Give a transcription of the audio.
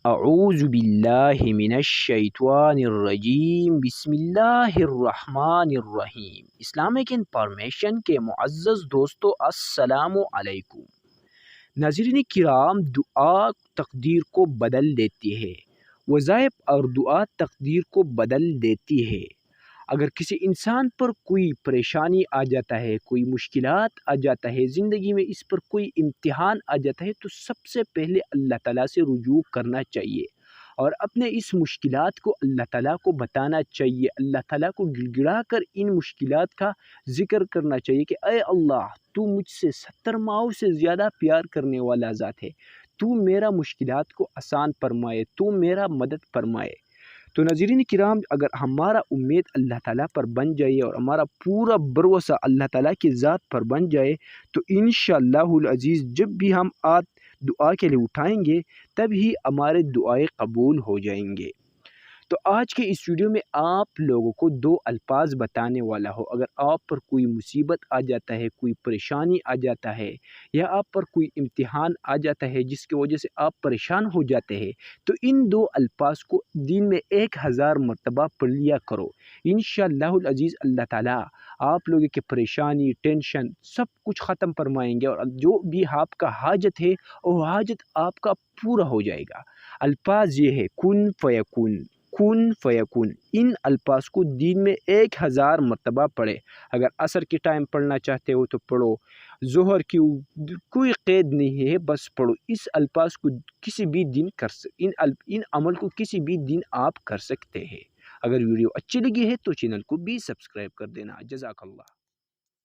اعوذ باللہ من الشیطان الرجیم، بسم اللہ الرحمن الرحیم۔ اسلامک انفارمیشن کے معزز دوستو، السلام علیکم۔ ناظرین کرام، دعا تقدیر کو بدل دیتی ہے۔ وظائف اور دعا تقدیر کو بدل دیتی ہے۔ اگر کسی انسان پر کوئی پریشانی آ جاتا ہے، کوئی مشکلات آ جاتا ہے، زندگی میں اس پر کوئی امتحان آ جاتا ہے، تو سب سے پہلے اللہ تعالیٰ سے رجوع کرنا چاہیے اور اپنے اس مشکلات کو اللہ تعالیٰ کو بتانا چاہیے۔ اللہ تعالیٰ کو گڑ گڑا کر ان مشکلات کا ذکر کرنا چاہیے کہ اے اللہ، تو مجھ سے 70 ماؤں سے زیادہ پیار کرنے والا ذات ہے، تو میرا مشکلات کو آسان فرمائے، تو میرا مدد فرمائے۔ تو ناظرین کرام، اگر ہمارا امید اللہ تعالیٰ پر بن جائے اور ہمارا پورا بھروسہ اللہ تعالیٰ کی ذات پر بن جائے، تو انشاءاللہ العزیز جب بھی ہم دعا کے لیے اٹھائیں گے، تب ہی ہمارے دعائیں قبول ہو جائیں گے۔ تو آج کے اس ویڈیو میں آپ لوگوں کو 2 الفاظ بتانے والا ہو۔ اگر آپ پر کوئی مصیبت آ جاتا ہے، کوئی پریشانی آ جاتا ہے، یا آپ پر کوئی امتحان آ جاتا ہے جس کی وجہ سے آپ پریشان ہو جاتے ہیں، تو ان 2 الفاظ کو دن میں 1000 مرتبہ پڑھ لیا کرو۔ انشاءاللہ العزیز اللہ تعالیٰ آپ لوگوں کی پریشانی، ٹینشن سب کچھ ختم فرمائیں گے، اور جو بھی آپ کا حاجت ہے وہ حاجت آپ کا پورا ہو جائے گا۔ الفاظ یہ ہے: کن فیکون، کن فیکون۔ ان الفاظ کو دن میں 1000 مرتبہ پڑھے۔ اگر عصر کے ٹائم پڑھنا چاہتے ہو تو پڑھو، ظہر کی کوئی قید نہیں ہے، بس پڑھو۔ اس الفاظ کو کسی بھی دن ان عمل کو کسی بھی دن آپ کر سکتے ہیں۔ اگر ویڈیو اچھی لگی ہے تو چینل کو بھی سبسکرائب کر دینا۔ جزاک اللہ۔